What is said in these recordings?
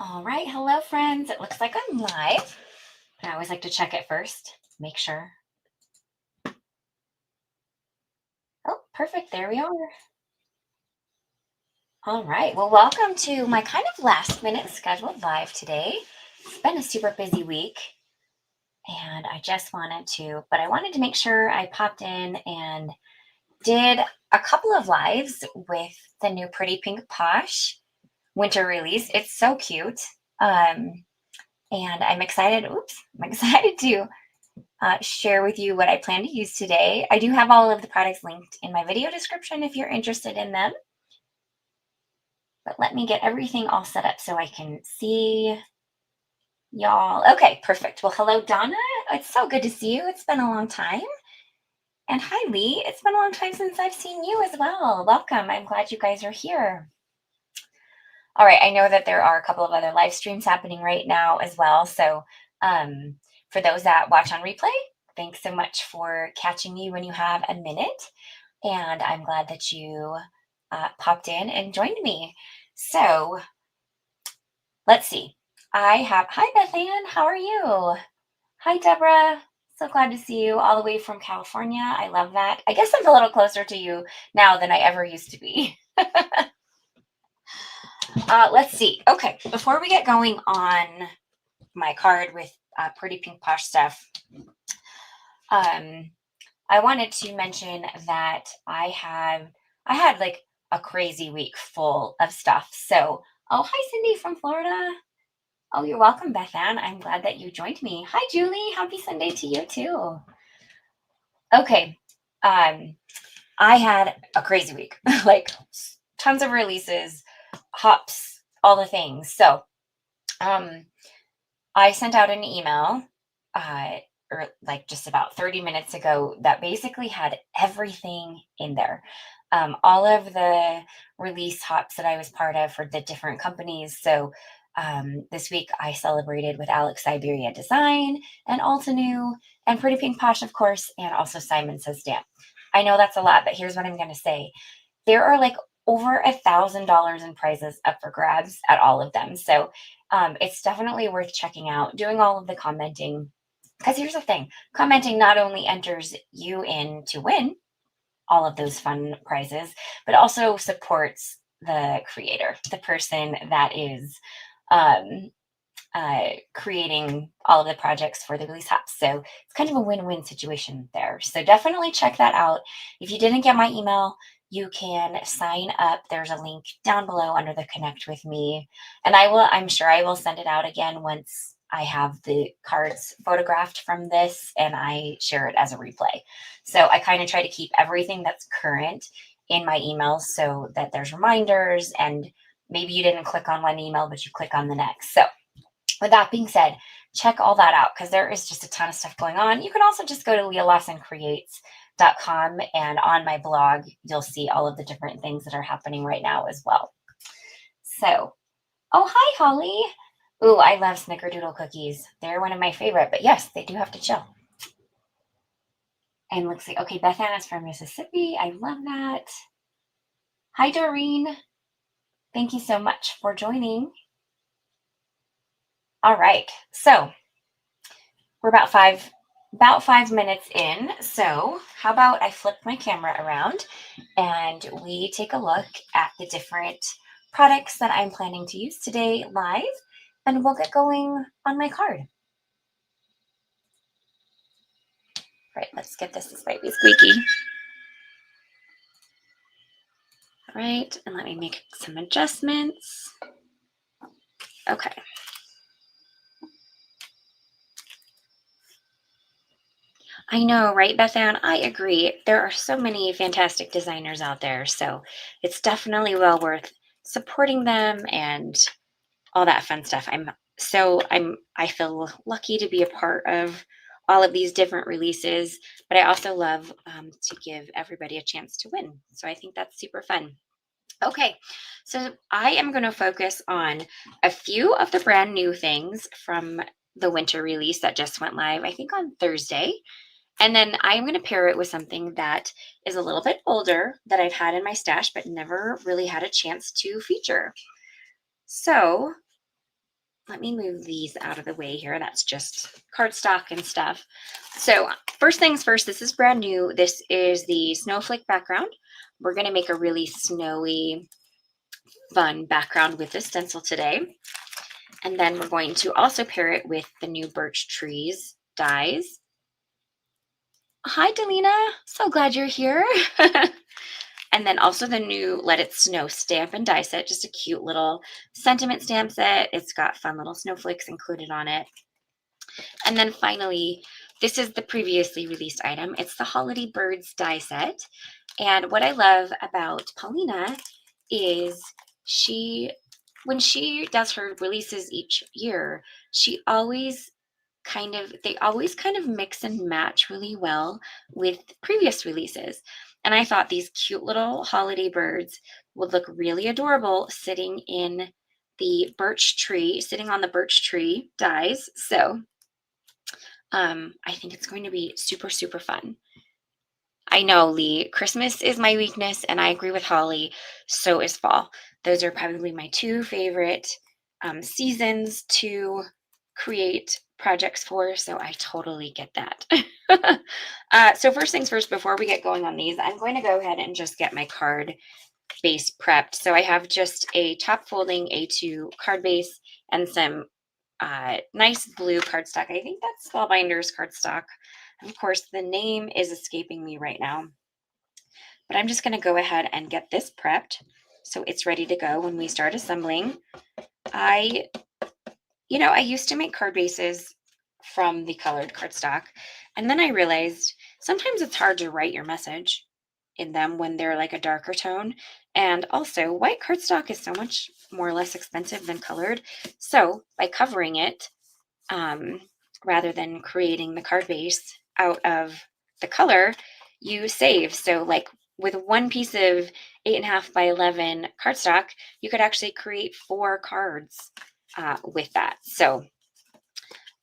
All right, hello friends. It looks like I'm live. I always like to check it first, make sure. Oh, perfect. There we are. All right. Well, welcome to my kind of last minute scheduled live today. It's been a super busy week and I wanted to make sure I popped in and did a couple of lives with the new Pretty Pink Posh winter release. It's so cute. Um, and I'm excited. Oops, I'm excited to share with you what I plan to use today. I do have all of the products linked in my video description if you're interested in them. But let me get everything all set up so I can see y'all. Okay, perfect. Well, hello, Donna. It's so good to see you. It's been a long time. And hi, Lee. It's been a long time since I've seen you as well. Welcome. I'm glad you guys are here. All right, I know that there are a couple of other live streams happening right now as well. So for those that watch on replay, thanks so much for catching me when you have a minute. And I'm glad that you popped in and joined me. So let's see. Hi, Beth Ann. How are you? Hi, Deborah. So glad to see you all the way from California. I love that. I guess I'm a little closer to you now than I ever used to be. Let's see. Okay, before we get going on my card with Pretty Pink Posh stuff, I wanted to mention that I had like a crazy week full of stuff. So, oh, hi, Cindy from Florida. Oh, you're welcome, Beth Ann. I'm glad that you joined me. Hi, Julie. Happy Sunday to you too. Okay. I had a crazy week, like tons of releases, hops, all the things. So, I sent out an email, or like just about 30 minutes ago that basically had everything in there. All of the release hops that I was part of for the different companies. So this week I celebrated with Alex Siberia Design and Altenew and Pretty Pink Posh, of course, and also Simon Says Stamp. I know that's a lot, but here's what I'm going to say. There are like over $1,000 in prizes up for grabs at all of them. So it's definitely worth checking out, doing all of the commenting. Because here's the thing, commenting not only enters you in to win all of those fun prizes, but also supports the creator, the person that is um, creating all of the projects for the release hops. So it's kind of a win-win situation there. So definitely check that out. If you didn't get my email, you can sign up. There's a link down below under the connect with me. And I'm sure I will send it out again once I have the cards photographed from this and I share it as a replay. So I kind of try to keep everything that's current in my emails so that there's reminders, and maybe you didn't click on one email, but you click on the next. So with that being said, check all that out because there is just a ton of stuff going on. You can also just go to leahLawsonCreates.com, and on my blog, you'll see all of the different things that are happening right now as well. So, oh, hi, Holly. Ooh, I love snickerdoodle cookies. They're one of my favorite, but yes, they do have to chill. And looks like, okay, Beth Ann is from Mississippi. I love that. Hi, Doreen. Thank you so much for joining. All right, so we're about five minutes in. So how about I flip my camera around and we take a look at the different products that I'm planning to use today live, and we'll get going on my card. Right, let's get this might be squeaky. All right, and let me make some adjustments. Okay. I know, right, Beth Ann? I agree. There are so many fantastic designers out there, so it's definitely well worth supporting them and all that fun stuff. I feel lucky to be a part of all of these different releases, but I also love to give everybody a chance to win. So I think that's super fun. Okay, so I am going to focus on a few of the brand new things from the winter release that just went live, I think on Thursday. And then I'm going to pair it with something that is a little bit older that I've had in my stash, but never really had a chance to feature. So let me move these out of the way here. That's just cardstock and stuff. So first things first, this is brand new. This is the Snowflake background. We're going to make a really snowy, fun background with this stencil today. And then we're going to also pair it with the new Birch Trees dies. Hi, Delina. So glad you're here. And then also the new Let It Snow stamp and die set, just a cute little sentiment stamp set. It's got fun little snowflakes included on it. And then finally, this is the previously released item. It's the Holiday Birds die set. And what I love about Paulina is when she does her releases each year, they always kind of mix and match really well with previous releases. And I thought these cute little holiday birds would look really adorable sitting on the birch tree dies. So I think it's going to be super, super fun. I know, Lee, Christmas is my weakness, and I agree with Holly. So is fall. Those are probably my two favorite seasons to create projects for, so I totally get that. So first things first, before we get going on these, I'm going to go ahead and just get my card base prepped. So I have just a top folding A2 card base and some nice blue cardstock. I think that's Spellbinders cardstock. Of course, the name is escaping me right now, but I'm just going to go ahead and get this prepped so it's ready to go when we start assembling. I used to make card bases from the colored cardstock, and then I realized sometimes it's hard to write your message in them when they're like a darker tone. And also, white cardstock is so much more or less expensive than colored. So by covering it, rather than creating the card base out of the color, you save. So like with one piece of 8.5 by 11 cardstock, you could actually create 4 cards with that. So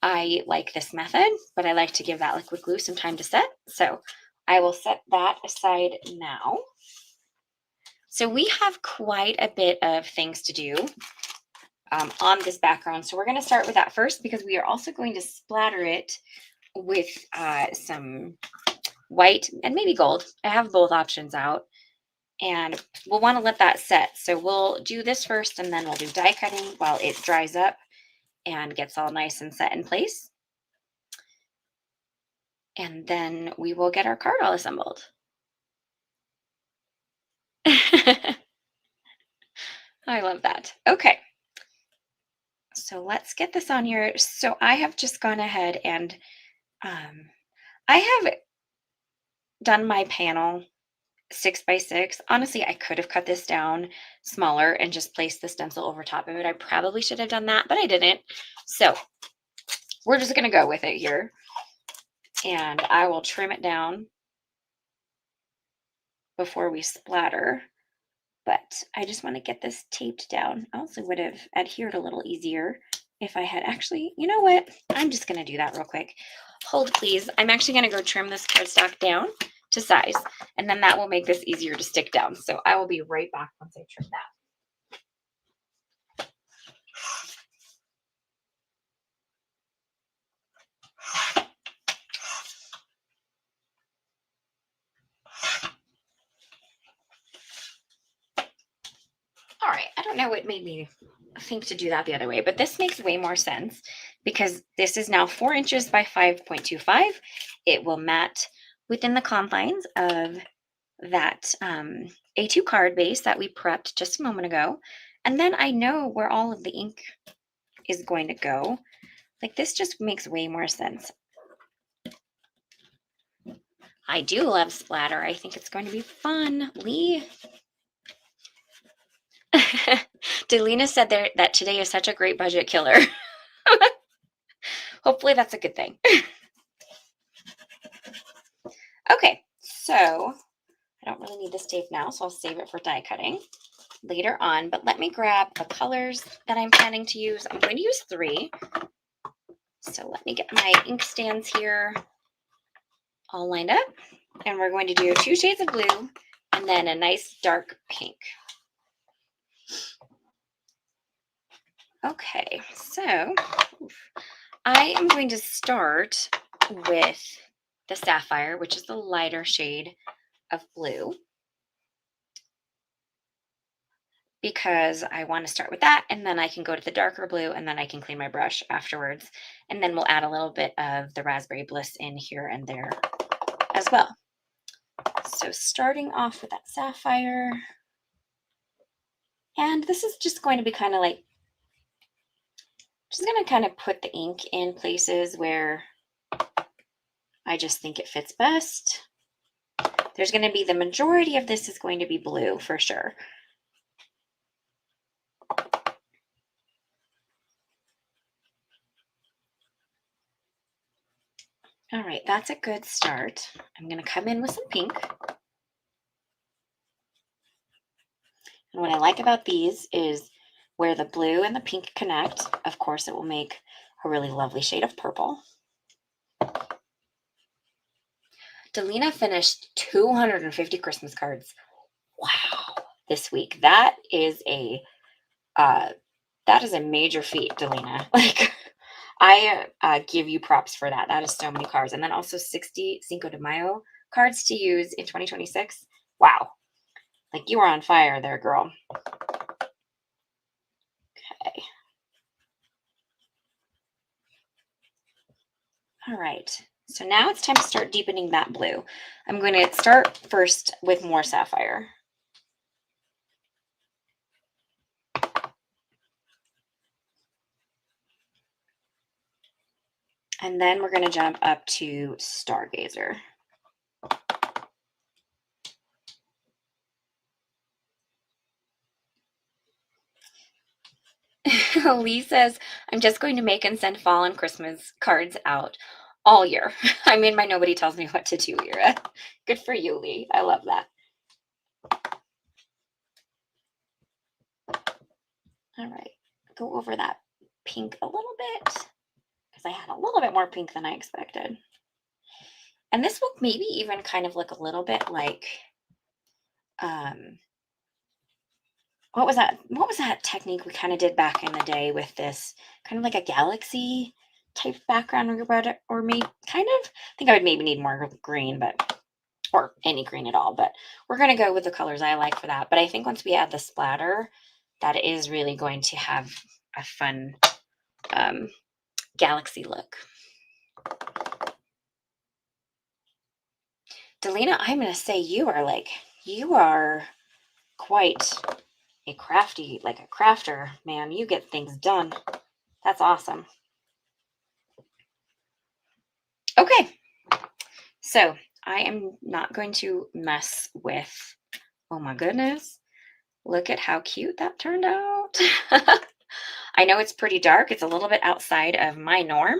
I like this method, but I like to give that liquid glue some time to set. So I will set that aside now. So we have quite a bit of things to do on this background. So we're going to start with that first, because we are also going to splatter it with some white and maybe gold. I have both options out, and we'll want to let that set. So we'll do this first, and then we'll do die cutting while it dries up and gets all nice and set in place. And then we will get our card all assembled. I love that. Okay. So let's get this on here. So I have just gone ahead and I have done my panel 6 by 6. Honestly, I could have cut this down smaller and just placed the stencil over top of it. I probably should have done that, but I didn't. So we're just going to go with it here. And I will trim it down before we splatter. But I just want to get this taped down. I also would have adhered a little easier if I had actually, you know what? I'm just going to do that real quick. Hold, please. I'm actually going to go trim this cardstock down to size, and then that will make this easier to stick down. So I will be right back once I trim that. All right, I don't know what made me think to do that the other way, but this makes way more sense because this is now 4 inches by 5.25. It will mat within the confines of that A2 card base that we prepped just a moment ago. And then I know where all of the ink is going to go. Like, this just makes way more sense. I do love splatter. I think it's going to be fun. Lee. Delina said that today is such a great budget killer. Hopefully that's a good thing. Okay, so I don't really need this tape now, so I'll save it for die cutting later on. But let me grab the colors that I'm planning to use. I'm going to use 3. So let me get my ink stands here all lined up. And we're going to do 2 shades of blue and then a nice dark pink. Okay, so I am going to start with the sapphire, which is the lighter shade of blue, because I want to start with that, and then I can go to the darker blue, and then I can clean my brush afterwards. And then we'll add a little bit of the Raspberry Bliss in here and there as well. So starting off with that sapphire, and this is just going to be kind of like, just going to kind of put the ink in places where I just think it fits best. There's going to be, the majority of this is going to be blue for sure. All right, that's a good start. I'm going to come in with some pink. And what I like about these is where the blue and the pink connect, of course, it will make a really lovely shade of purple. Delina finished 250 Christmas cards. Wow, this week. That is a major feat, Delina. Like, I give you props for that. That is so many cards. And then also 60 Cinco de Mayo cards to use in 2026. Wow. Like, you are on fire there, girl. Okay. All right. So now it's time to start deepening that blue. I'm going to start first with more sapphire. And then we're going to jump up to Stargazer. Lee says, I'm just going to make and send fall and Christmas cards out all year. I'm in my nobody tells me what to do era. Good for you, Lee. I love that. All right. Go over that pink a little bit because I had a little bit more pink than I expected. And this will maybe even kind of look a little bit like, what was that technique we kind of did back in the day with this, kind of like a galaxy type background or maybe kind of, I think I would maybe need more green, but, or any green at all, but we're going to go with the colors I like for that. But I think once we add the splatter, that is really going to have a fun galaxy look. Delina, I'm going to say you are quite a crafter, ma'am. You get things done. That's awesome. Okay, so I am not going to mess with, oh my goodness, look at how cute that turned out. I know it's pretty dark. It's a little bit outside of my norm,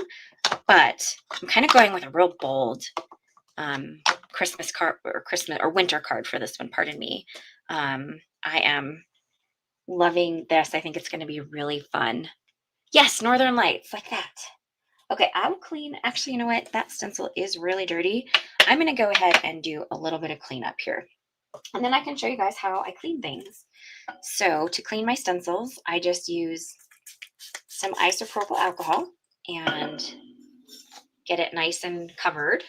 but I'm kind of going with a real bold Christmas card or winter card for this one, pardon me. I am loving this. I think it's going to be really fun. Yes, Northern Lights, like that. Okay, I'll clean. Actually, you know what? That stencil is really dirty. I'm going to go ahead and do a little bit of cleanup here. And then I can show you guys how I clean things. So to clean my stencils, I just use some isopropyl alcohol and get it nice and covered.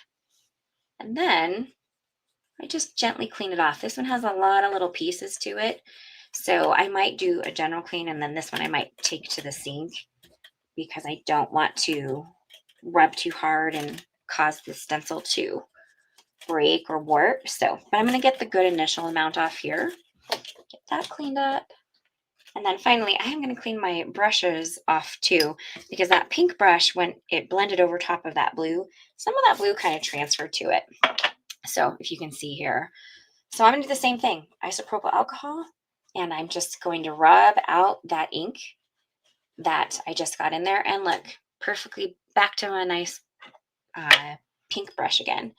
And then I just gently clean it off. This one has a lot of little pieces to it. So I might do a general clean, and then this one I might take to the sink because I don't want to rub too hard and cause the stencil to break or warp. So, but I'm going to get the good initial amount off here. Get that cleaned up. And then finally, I'm going to clean my brushes off too, because that pink brush, when it blended over top of that blue, some of that blue kind of transferred to it. So if you can see here. So I'm going to do the same thing, isopropyl alcohol, and I'm just going to rub out that ink that I just got in there, and look, perfectly back to a nice pink brush again.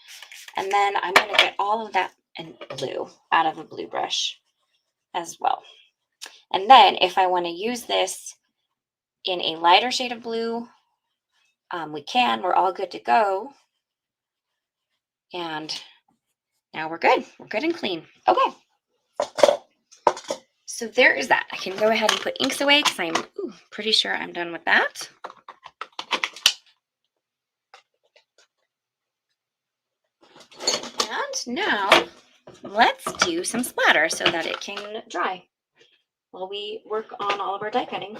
And then I'm going to get all of that in blue out of a blue brush as well. And then if I want to use this in a lighter shade of blue, we can. We're all good to go. And now we're good. We're good and clean. Okay. So there is that. I can go ahead and put inks away because I'm pretty sure I'm done with that. And now let's do some splatter so that it can dry while we work on all of our die cutting.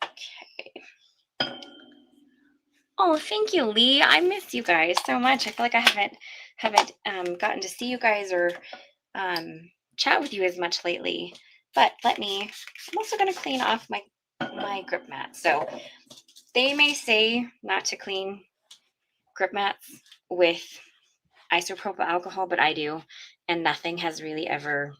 Okay. Oh, thank you, Lee. I miss you guys so much. I feel like I haven't gotten to see you guys or chat with you as much lately. But I'm also going to clean off my grip mat. So they may say not to clean grip mats with isopropyl alcohol, but I do, and nothing has really ever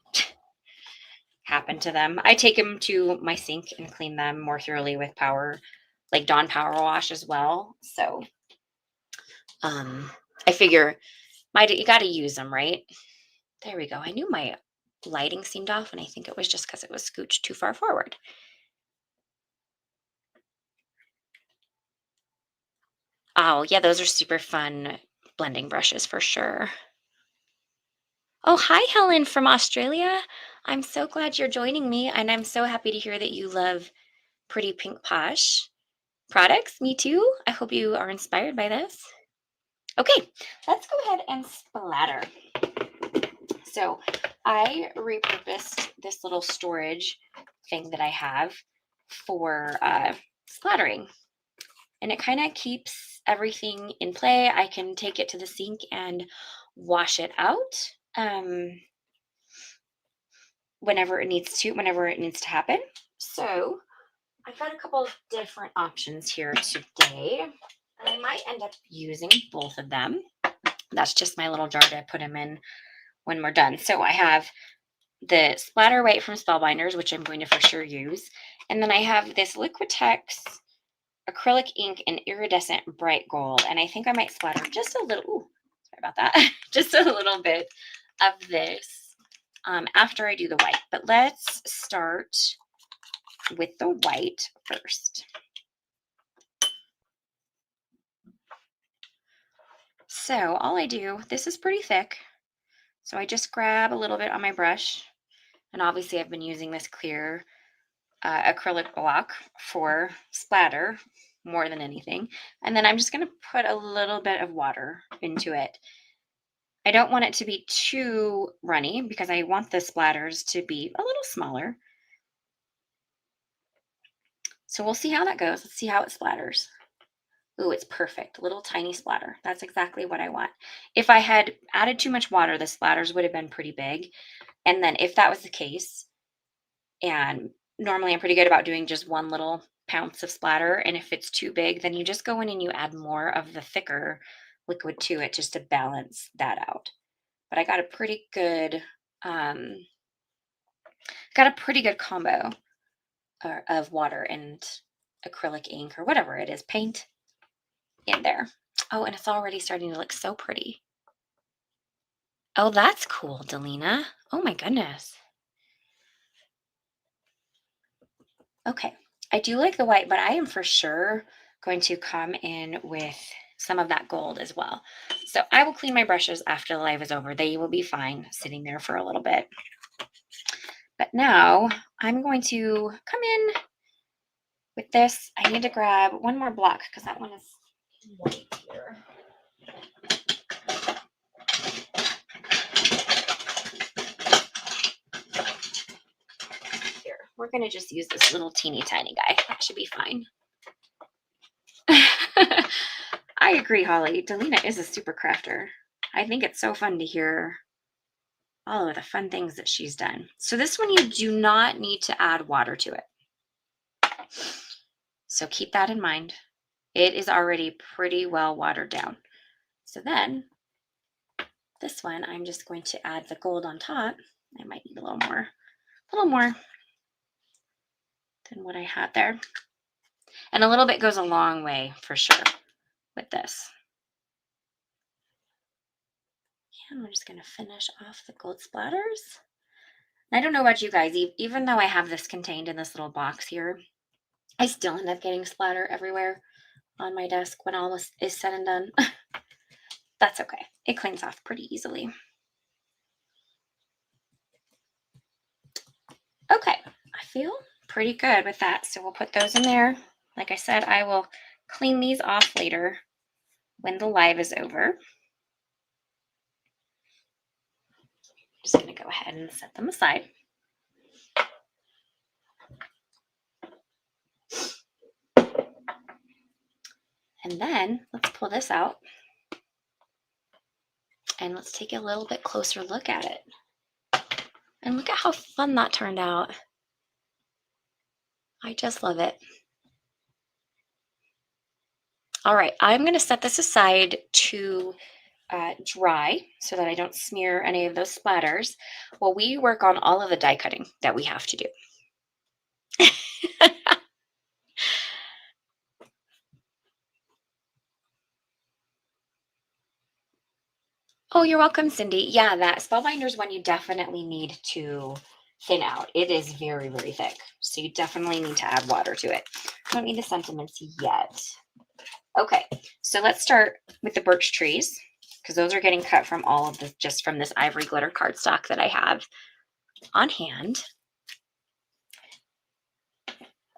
happened to them. I take them to my sink and clean them more thoroughly with Dawn Power Wash as well. So I figure you got to use them, right? There we go. I knew my lighting seemed off, and I think it was just because it was scooched too far forward. Oh, yeah, those are super fun blending brushes for sure. Oh, hi, Helen from Australia. I'm so glad you're joining me, and I'm so happy to hear that you love Pretty Pink Posh products. Me too. I hope you are inspired by this. Okay, let's go ahead and splatter. So I repurposed this little storage thing that I have for splattering, and it kind of keeps everything in play. I can take it to the sink and wash it out whenever it needs to happen. So I've got a couple of different options here today, and I might end up using both of them. That's just my little jar to put them in when we're done. So I have the splatter white from Spellbinders, which I'm going to for sure use. And then I have this Liquitex acrylic ink in iridescent bright gold. And I think I might splatter just a little, sorry about that, just a little bit of this after I do the white. But let's start with the white first. So all I do, this is pretty thick, so I just grab a little bit on my brush, and obviously I've been using this clear acrylic block for splatter more than anything, and then I'm just going to put a little bit of water into it. I don't want it to be too runny because I want the splatters to be a little smaller. So we'll see how that goes. Let's see how it splatters. Ooh, it's perfect. Little tiny splatter. That's exactly what I want. If I had added too much water, the splatters would have been pretty big. And then if that was the case, and normally I'm pretty good about doing just one little pounce of splatter, and if it's too big, then you just go in and you add more of the thicker liquid to it just to balance that out. But I got a pretty good combo of water and acrylic ink or whatever it is, paint in there. Oh, and it's already starting to look so pretty. Oh, that's cool, Delina. Oh my goodness. Okay, I do like the white, but I am for sure going to come in with some of that gold as well. So I will clean my brushes after the live is over. They will be fine sitting there for a little bit. But now I'm going to come in with this. I need to grab one more block because that one is white here. Here, we're going to just use this little teeny tiny guy. That should be fine. I agree, Holly. Delina is a super crafter. I think it's so fun to hear all of the fun things that she's done. So this one, you do not need to add water to it. So keep that in mind. It is already pretty well watered down. So then this one, I'm just going to add the gold on top. I might need a little more than what I had there. And a little bit goes a long way for sure with this. And we're just going to finish off the gold splatters. I don't know about you guys, even though I have this contained in this little box here, I still end up getting splatter everywhere on my desk when all is said and done. That's okay. It cleans off pretty easily. feel pretty good with that. So we'll put those in there. Like I said, I will clean these off later when the live is over. Just going to go ahead and set them aside. And then let's pull this out and let's take a little bit closer look at it. And look at how fun that turned out. I just love it. All right, I'm going to set this aside to dry so that I don't smear any of those splatters while we work on all of the die cutting that we have to do. Oh, you're welcome, Cindy. Yeah, that spellbinder is one you definitely need to thin out. It is very, very thick. So you definitely need to add water to it. I don't need the sentiments yet. Okay, so let's start with the birch trees because those are getting cut from all of this, just from this ivory glitter cardstock that I have on hand.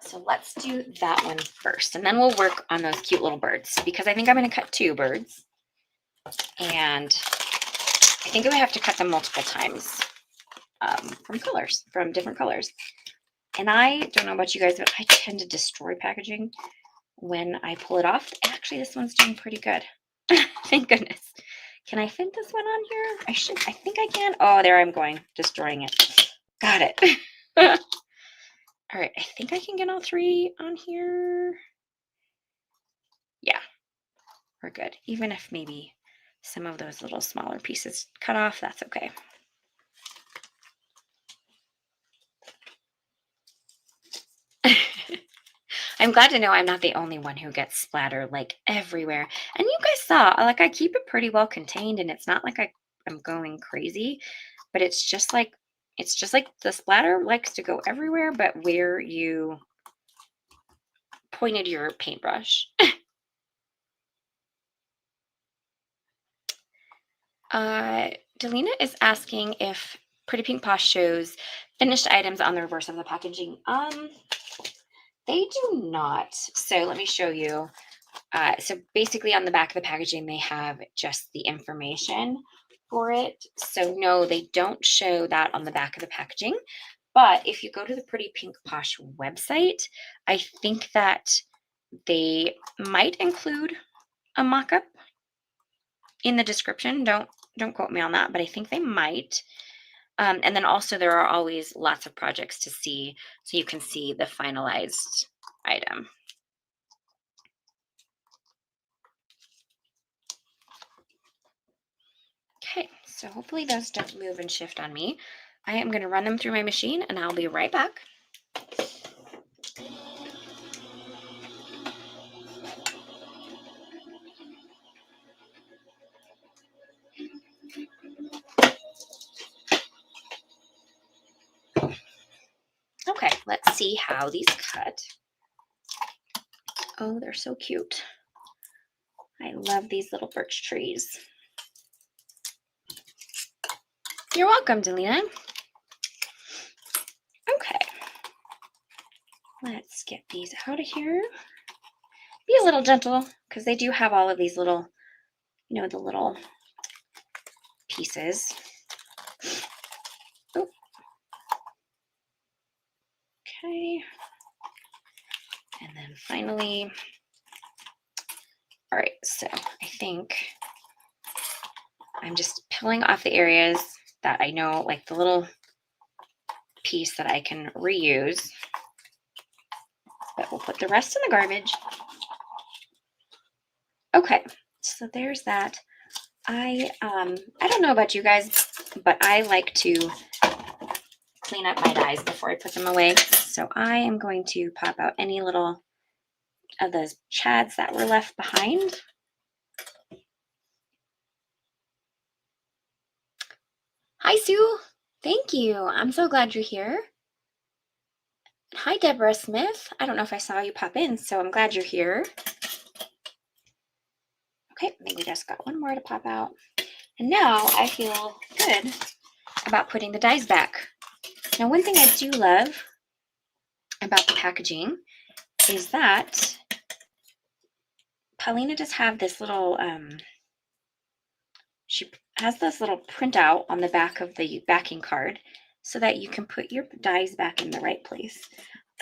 So let's do that one first, and then we'll work on those cute little birds because I think I'm going to cut 2 birds. And I think we have to cut them multiple times from different colors. And I don't know about you guys, but I tend to destroy packaging when I pull it off. Actually, this one's doing pretty good. Thank goodness. Can I fit this one on here? I think I can. Oh, there I'm going, destroying it. Got it. All right, I think I can get all 3 on here. Yeah, we're good. Even if maybe some of those little smaller pieces cut off, that's okay. I'm glad to know I'm not the only one who gets splatter like everywhere. And you guys saw, like, I keep it pretty well contained, and it's not like I'm going crazy, but it's just like the splatter likes to go everywhere but where you pointed your paintbrush. Delina is asking if Pretty Pink Posh shows finished items on the reverse of the packaging. They do not. So let me show you. So basically on the back of the packaging, they have just the information for it. So no, they don't show that on the back of the packaging. But if you go to the Pretty Pink Posh website, I think that they might include a mock-up in the description. Don't quote me on that, but I think they might. And then also there are always lots of projects to see, so you can see the finalized item. Okay, so hopefully those don't move and shift on me. I am going to run them through my machine and I'll be right back. Okay, let's see how these cut. Oh, they're so cute. I love these little birch trees. You're welcome, Delina. Okay, let's get these out of here. Be a little gentle because they do have all of these little, you know, the little pieces. Oh. Okay. And then finally, all right, so I think I'm just peeling off the areas that I know, like the little piece that I can reuse, but we'll put the rest in the garbage. Okay, so there's that. I don't know about you guys, but I like to clean up my dies before I put them away. So I am going to pop out any little of those chads that were left behind. Hi, Sue. Thank you. I'm so glad you're here. Hi, Deborah Smith. I don't know if I saw you pop in, so I'm glad you're here. Okay, I think we just got one more to pop out. And now I feel good about putting the dies back. Now, one thing I do love about the packaging is that Paulina does have this little, she has this little printout on the back of the backing card so that you can put your dies back in the right place.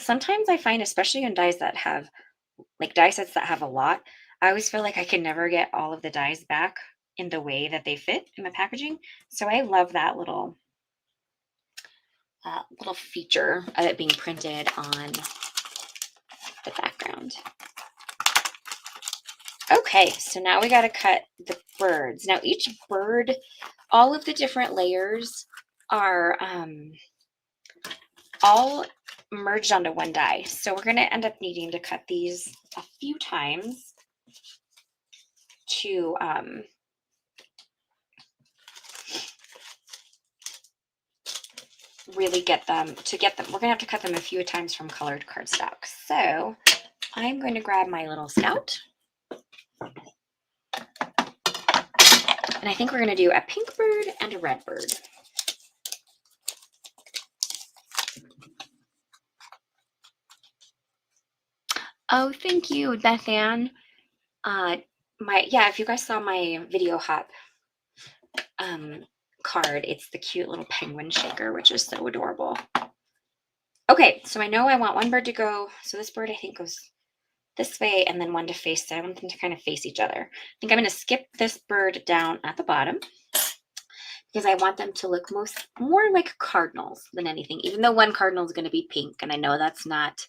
Sometimes I find, especially in dies that have, like die sets that have a lot, I always feel like I can never get all of the dies back in the way that they fit in the packaging. So I love that little feature of it being printed on the background. Okay, so now we got to cut the birds. Now each bird, all of the different layers are all merged onto one die. So we're going to end up needing to cut these a few times to really get them. We're gonna have to cut them a few times from colored cardstock. So I'm going to grab my little scout, and I think we're gonna do a pink bird and a red bird. Oh, thank you, Beth Ann. If you guys saw my video hop card, it's the cute little penguin shaker, which is so adorable. Okay, so I know I want one bird to go, so this bird I think goes this way, and then one to face, so I want them to kind of face each other. I think I'm going to skip this bird down at the bottom because I want them to look more like cardinals than anything, even though one cardinal is going to be pink, and I know that's not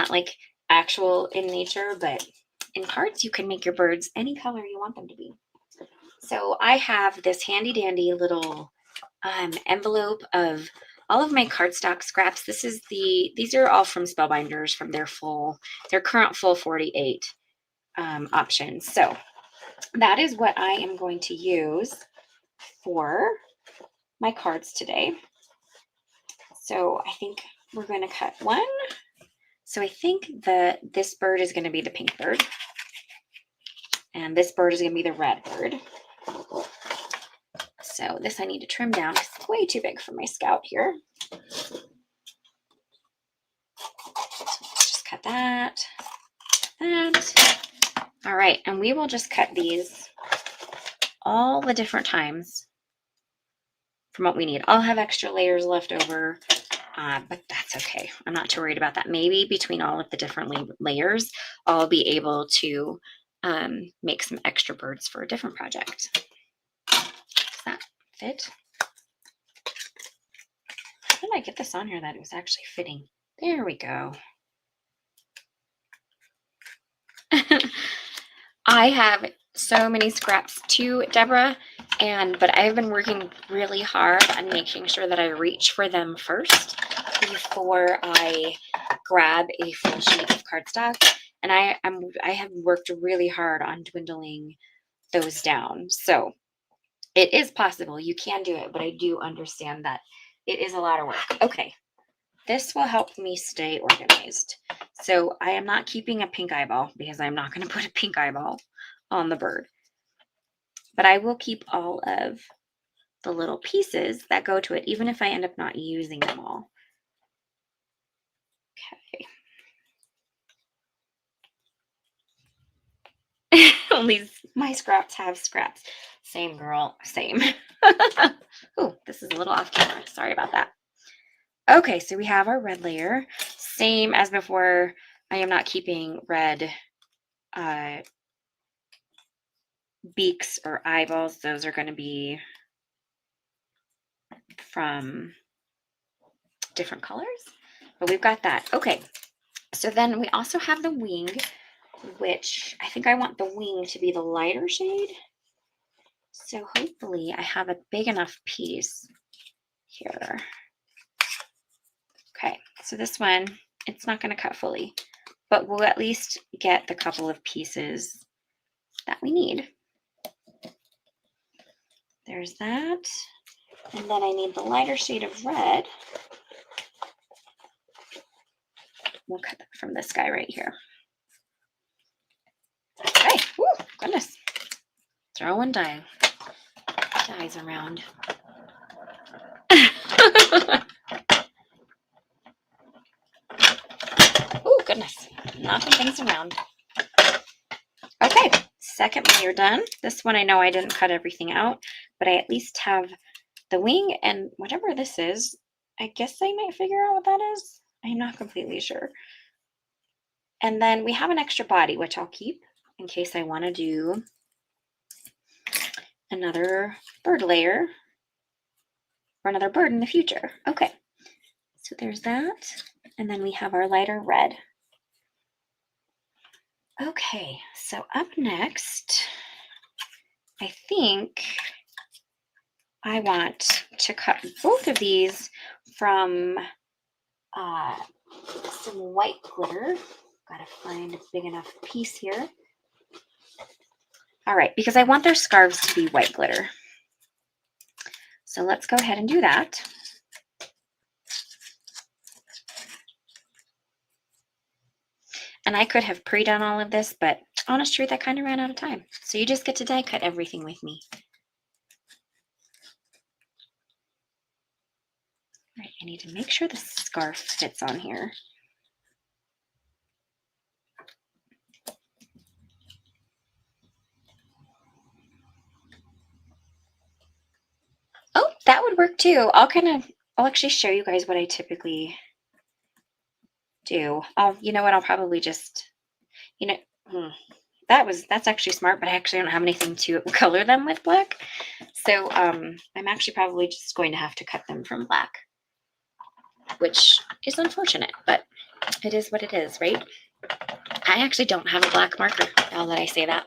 like actual in nature, but in cards you can make your birds any color you want them to be. So I have this handy dandy little envelope of all of my cardstock scraps. These are all from Spellbinders from their current full 48 options. So that is what I am going to use for my cards today. So I think we're going to cut one. So I think this bird is going to be the pink bird, and this bird is going to be the red bird. So this I need to trim down because it's way too big for my scout here. So let's just cut that. All right, and we will just cut these all the different times from what we need. I'll have extra layers left over, but that's okay. I'm not too worried about that. Maybe between all of the different layers, I'll be able to make some extra birds for a different project. Does that fit? How did I get this on here that it was actually fitting? There we go. I have so many scraps too, Deborah, but I've been working really hard on making sure that I reach for them first before I grab a full sheet of cardstock. And I have worked really hard on dwindling those down. So it is possible. You can do it, but I do understand that it is a lot of work. Okay. This will help me stay organized. So I am not keeping a pink eyeball because I'm not going to put a pink eyeball on the bird. But I will keep all of the little pieces that go to it, even if I end up not using them all. Okay. Only my scraps have scraps. Same girl, same. Oh, this is a little off camera. Sorry about that. Okay, so we have our red layer. Same as before, I am not keeping red beaks or eyeballs. Those are going to be from different colors, but we've got that. Okay, so then we also have the wing, which I think I want the wing to be the lighter shade. So hopefully I have a big enough piece here. Okay, so this one, it's not going to cut fully, but we'll at least get the couple of pieces that we need. There's that. And then I need the lighter shade of red. We'll cut that from this guy right here. Okay, woo, goodness. Throwing dies around. goodness, knocking things around. Okay, second layer done. This one I know I didn't cut everything out, but I at least have the wing and whatever this is. I guess I might figure out what that is. I'm not completely sure. And then we have an extra body, which I'll keep in case I want to do another bird layer or another bird in the future. Okay, so there's that. And then we have our lighter red. Okay, so up next, I think I want to cut both of these from some white glitter. Gotta find a big enough piece here. All right, because I want their scarves to be white glitter. So let's go ahead and do that. And I could have pre-done all of this, but honest truth, I kind of ran out of time. So you just get to die cut everything with me. All right, I need to make sure the scarf fits on here. Oh, that would work too. I'll actually show you guys what I typically do. You know what? I'll probably just, that's actually smart, but I actually don't have anything to color them with black. So I'm actually probably just going to have to cut them from black, which is unfortunate, but it is what it is, right? I actually don't have a black marker now that I say that.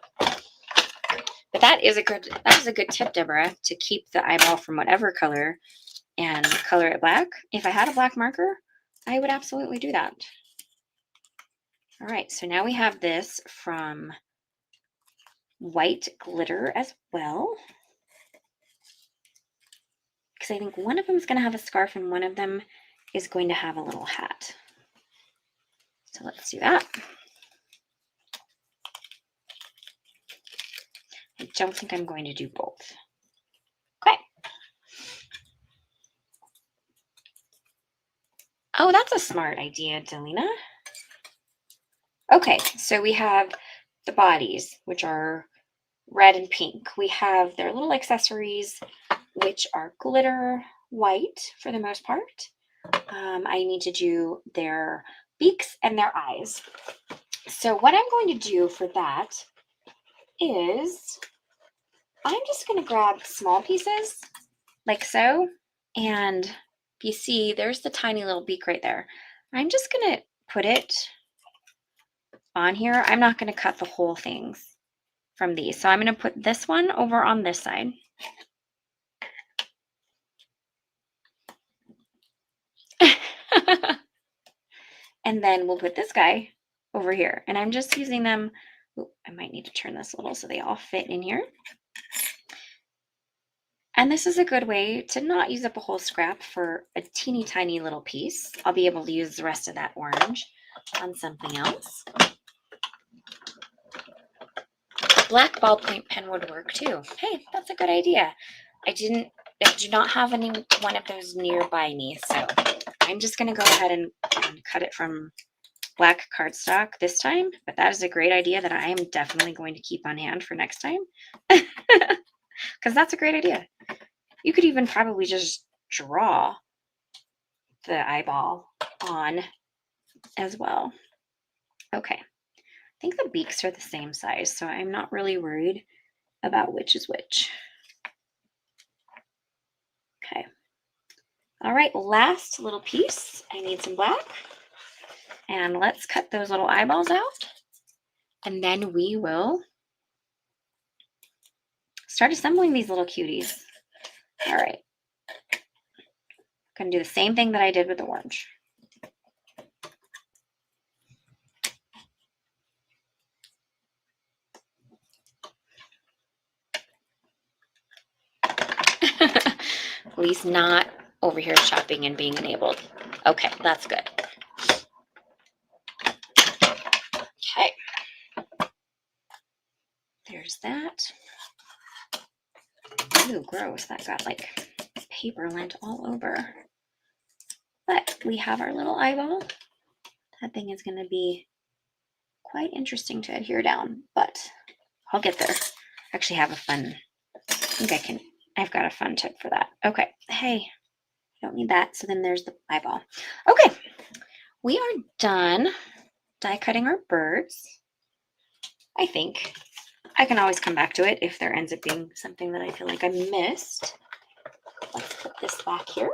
But that is a good tip, Deborah, to keep the eyeball from whatever color and color it black. If I had a black marker, I would absolutely do that. All right, so now we have this from white glitter as well. Because I think one of them is going to have a scarf and one of them is going to have a little hat. So let's do that. I don't think I'm going to do both. Okay. Oh, that's a smart idea, Delina. Okay, so we have the bodies, which are red and pink. We have their little accessories, which are glitter white for the most part. I need to do their beaks and their eyes. So what I'm going to do for that is I'm just going to grab small pieces like so. And if you see, there's the tiny little beak right there. I'm just going to put it on here. I'm not going to cut the whole things from these. So I'm going to put this one over on this side. And then we'll put this guy over here. And I'm just using them. Ooh, I might need to turn this a little so they all fit in here. And this is a good way to not use up a whole scrap for a teeny tiny little piece. I'll be able to use the rest of that orange on something else. Black ballpoint pen would work too. Hey, that's a good idea. I do not have any one of those nearby me, so I'm just going to go ahead and cut it from black cardstock this time. But that is a great idea that I am definitely going to keep on hand for next time. Because that's a great idea. You could even probably just draw the eyeball on as well. Okay. I think the beaks are the same size, so I'm not really worried about which is which. Okay. All right, last little piece. I need some black. And let's cut those little eyeballs out. And then we will start assembling these little cuties. All right. I'm going to do the same thing that I did with the orange. At least not over here shopping and being enabled. Okay, that's good. Okay. There's that. Ooh, gross. That got like paper lint all over. But we have our little eyeball That thing is going to be quite interesting to adhere down, but I'll get there. I actually have a fun, I think I've got a fun tip for that. Okay, hey, I don't need that. So then there's the eyeball. Okay, we are done die cutting our birds. I think I can always come back to it if there ends up being something that I feel like I missed. Let's put this back here.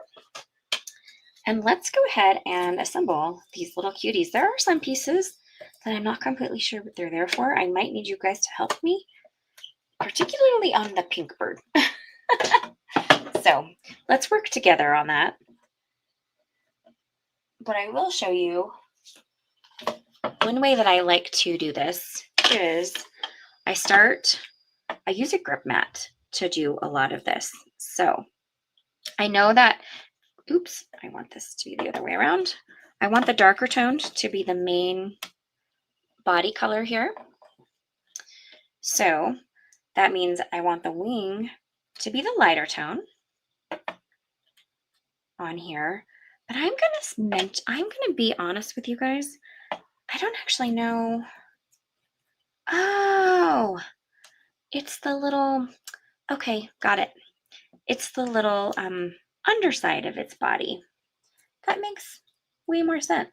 And let's go ahead and assemble these little cuties. There are some pieces that I'm not completely sure what they're there for. I might need you guys to help me, particularly on the pink bird. So let's work together on that. But I will show you one way that I like to do this is I use a grip mat to do a lot of this. So I know that, oops, I want this to be the other way around. I want the darker toned to be the main body color here. So that means I want the wing to be the lighter tone on here. But I'm gonna be honest with you guys. I don't actually know. Oh, it's the little, okay, got it. It's the little underside of its body. That makes way more sense.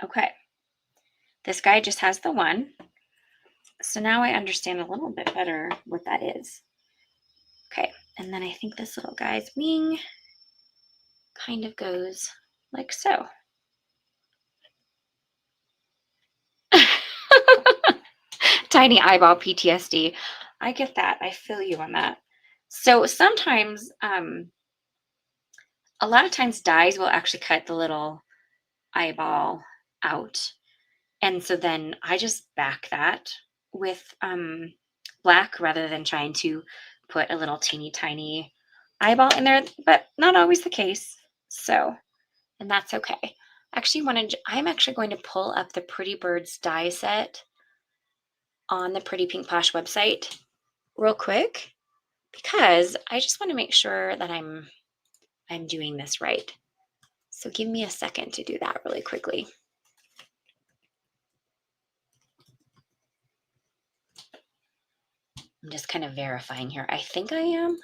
Okay, this guy just has the one. So now I understand a little bit better what that is. Okay, and then I think this little guy's wing kind of goes like so. Tiny eyeball PTSD. I get that. I feel you on that. So sometimes, a lot of times dies will actually cut the little eyeball out. And so then I just back that with black rather than trying to put a little teeny tiny eyeball in there, but not always the case. So, and that's okay. I'm actually going to pull up the Pretty Birds die set on the Pretty Pink Posh website real quick because I just want to make sure that I'm doing this right. So give me a second to do that really quickly. I'm just kind of verifying here. I think I am.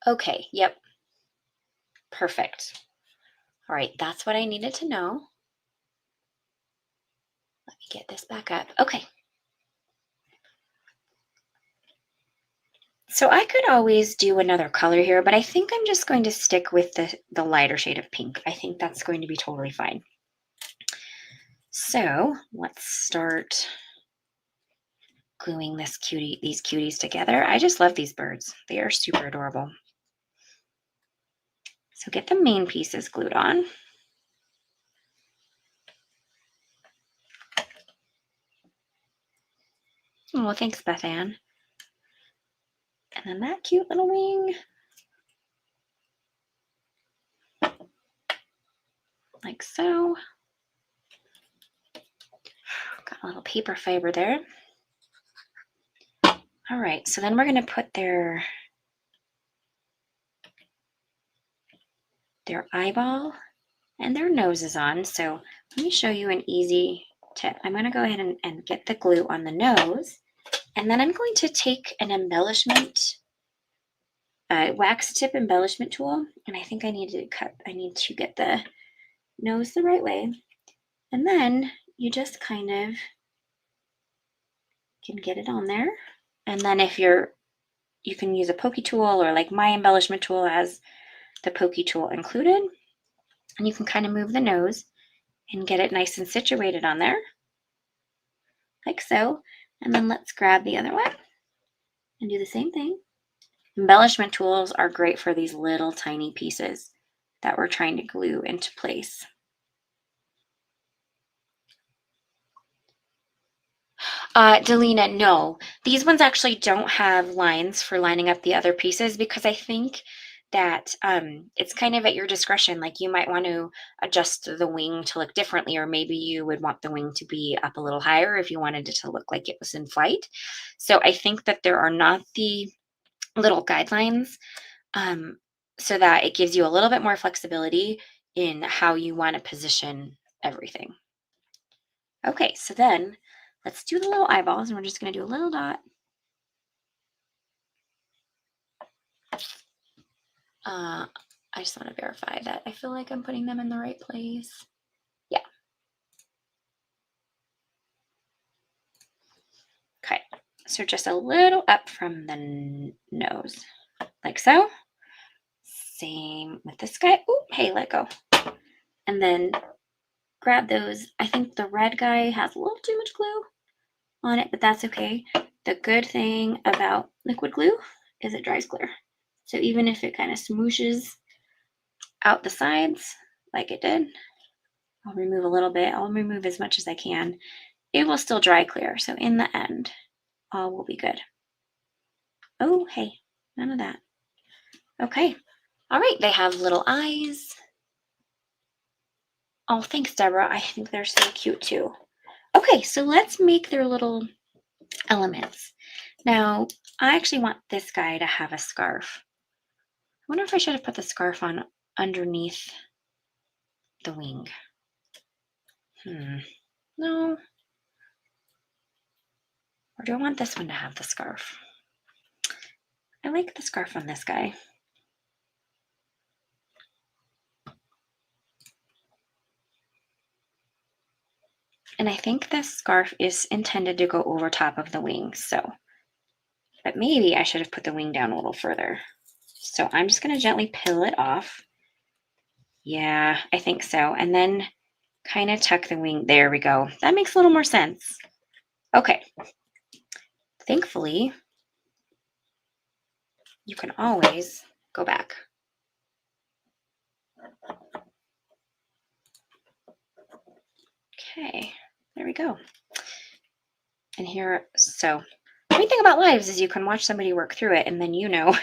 Okay, yep. Perfect. All right, that's what I needed to know. Let me get this back up. Okay. So I could always do another color here, but I think I'm just going to stick with the lighter shade of pink. I think that's going to be totally fine. So let's start gluing these cuties together. I just love these birds. They are super adorable. So get the main pieces glued on. Oh, thanks, Beth Ann. And then that cute little wing. Like so. Got a little paper fiber there. All right, so then we're going to put their eyeball and their noses on. So let me show you an easy tip. I'm going to go ahead and get the glue on the nose, and then I'm going to take an embellishment, wax tip embellishment tool, and I think I need to get the nose the right way. And then you just kind of can get it on there. And then if you can use a pokey tool, or like my embellishment tool has the pokey tool included, and you can kind of move the nose and get it nice and situated on there, like so. And then let's grab the other one and do the same thing. Embellishment tools are great for these little tiny pieces that we're trying to glue into place. Delina, no. These ones actually don't have lines for lining up the other pieces because I think that it's kind of at your discretion. Like you might want to adjust the wing to look differently, or maybe you would want the wing to be up a little higher if you wanted it to look like it was in flight. So I think that there are not the little guidelines so that it gives you a little bit more flexibility in how you want to position everything. Okay, so then let's do the little eyeballs, and we're just going to do a little dot. I just want to verify that I feel like I'm putting them in the right place. Yeah. Okay, so just a little up from the nose, like so. Same with this guy. Oh, hey, let go. And then grab those. I think the red guy has a little too much glue on it, but that's okay. The good thing about liquid glue is it dries clear. So even if it kind of smooshes out the sides like it did, I'll remove a little bit. I'll remove as much as I can. It will still dry clear. So in the end, all will be good. Oh, hey, none of that. Okay. All right, they have little eyes. Oh, thanks, Deborah. I think they're so cute too. Okay, so let's make their little elements. Now, I actually want this guy to have a scarf. I wonder if I should have put the scarf on underneath the wing. No. Or do I want this one to have the scarf? I like the scarf on this guy. And I think this scarf is intended to go over top of the wing, so. But maybe I should have put the wing down a little further. So I'm just going to gently peel it off. Yeah, I think so. And then kind of tuck the wing. There we go. That makes a little more sense. Okay. Thankfully, you can always go back. Okay, there we go. And here, so the great thing about lives is you can watch somebody work through it, and then you know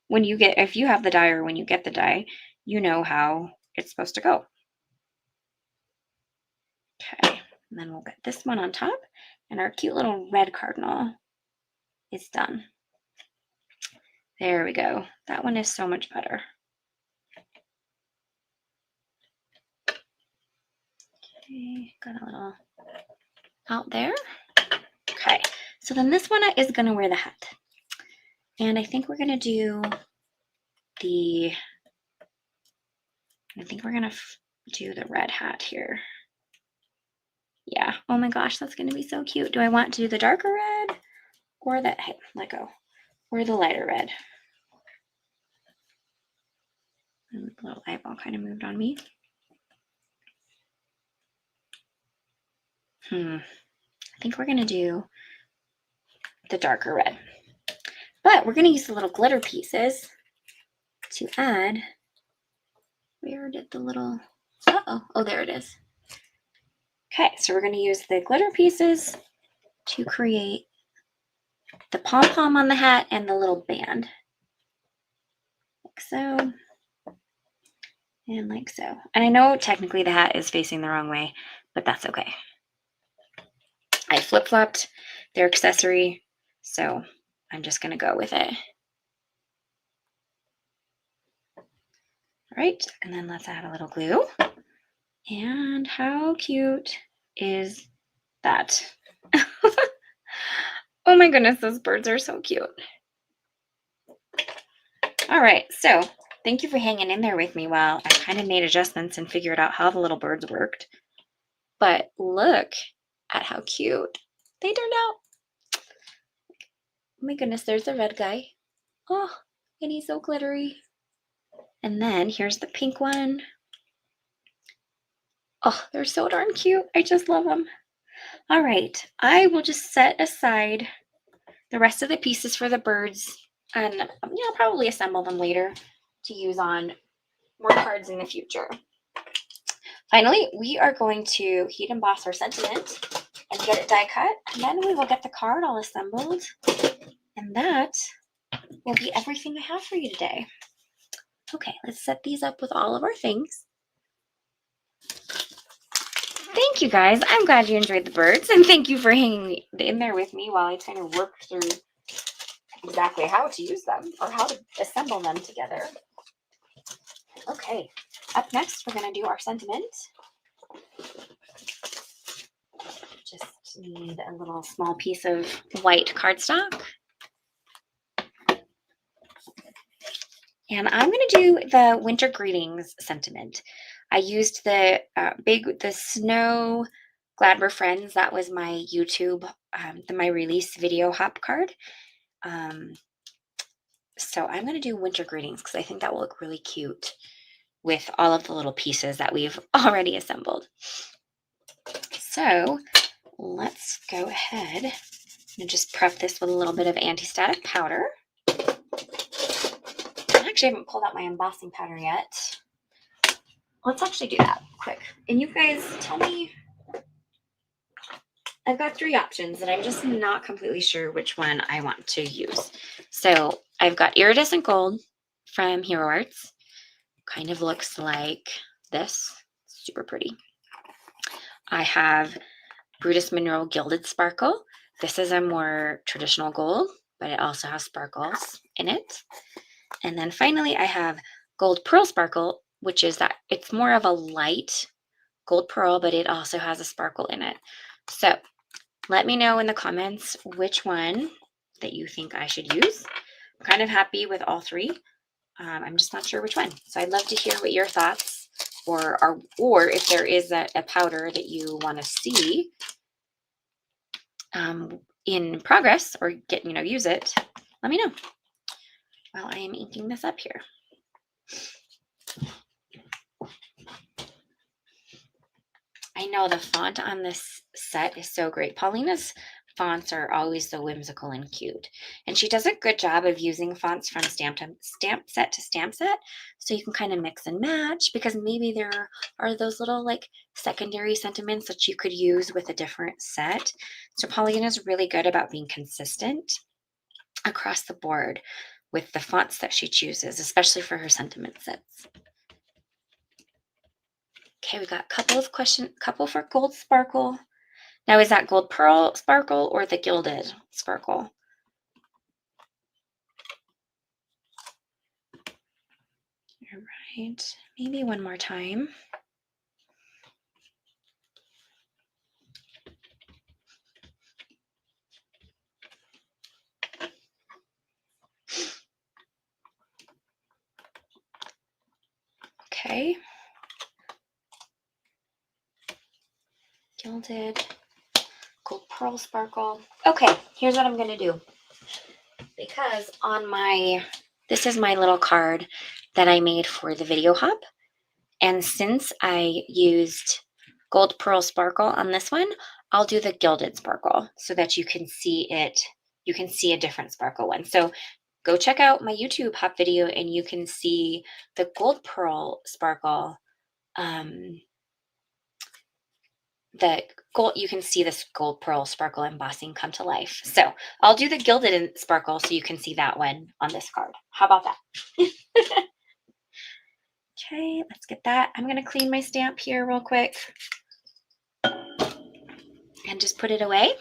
when you get, if you have the die or when you get the die, you know how it's supposed to go. Okay, and then we'll get this one on top, and our cute little red cardinal is done. There we go. That one is so much better. Okay, got a little out there. Okay, so then this one is going to wear the hat. And I think we're going to do the red hat here. Yeah, oh my gosh, that's going to be so cute. Do I want to do the darker red or the, hey, let go, or the lighter red? And the little eyeball kind of moved on me. I think we're going to do the darker red. But we're going to use the little glitter pieces to add. Where did the little, oh, there it is. Okay, so we're going to use the glitter pieces to create the pom-pom on the hat and the little band. Like so. And like so. And I know technically the hat is facing the wrong way, but that's okay. I flip-flopped their accessory, so I'm just going to go with it. All right, and then let's add a little glue. And how cute is that? Oh my goodness, those birds are so cute. All right, so thank you for hanging in there with me while I kind of made adjustments and figured out how the little birds worked. But look at how cute they turned out. Oh my goodness, there's the red guy. Oh, and he's so glittery. And then here's the pink one. Oh, they're so darn cute. I just love them. All right, I will just set aside the rest of the pieces for the birds, and I'll probably assemble them later to use on more cards in the future. Finally, we are going to heat emboss our sentiment and get it die cut, and then we will get the card all assembled, and that will be everything I have for you today. Okay, let's set these up with all of our things. Thank you guys. I'm glad you enjoyed the birds, and thank you for hanging in there with me while I kind of worked through exactly how to use them or how to assemble them together. Okay, up next, we're going to do our sentiment. Just need a little small piece of white cardstock. And I'm going to do the winter greetings sentiment. I used the snow glad we're friends. That was my YouTube, my release video hop card. So I'm going to do winter greetings because I think that will look really cute with all of the little pieces that we've already assembled. So let's go ahead and just prep this with a little bit of anti-static powder. I actually haven't pulled out my embossing powder yet. Let's actually do that quick. And you guys tell me, I've got 3 options and I'm just not completely sure which one I want to use. So I've got iridescent gold from Hero Arts. Kind of looks like this. Super pretty. I have Brutus Monroe Gilded Sparkle. This is a more traditional gold, but it also has sparkles in it. And then finally, I have Gold Pearl Sparkle, which is that it's more of a light gold pearl, but it also has a sparkle in it. So let me know in the comments which one that you think I should use. I'm kind of happy with all 3. I'm just not sure which one. So I'd love to hear what your thoughts or if there is a powder that you want to see in progress or use it, let me know while I am inking this up here. I know the font on this set is so great. Paulina's fonts are always so whimsical and cute. And she does a good job of using fonts from stamp set to stamp set. So you can kind of mix and match because maybe there are those little like secondary sentiments that you could use with a different set. So Paulina's really good about being consistent across the board with the fonts that she chooses, especially for her sentiment sets. Okay, we got couple for gold sparkle. Now, is that gold pearl sparkle or the gilded sparkle? All right, maybe one more time. Okay. Gilded, gold pearl sparkle. Okay, here's what I'm going to do. Because this is my little card that I made for the video hop. And since I used gold pearl sparkle on this one, I'll do the gilded sparkle so that you can see it. You can see a different sparkle one. So go check out my YouTube hop video and you can see the gold pearl sparkle. You can see this gold pearl sparkle embossing come to life. So I'll do the gilded sparkle so you can see that one on this card. How about that? Okay, let's get that. I'm going to clean my stamp here real quick and just put it away.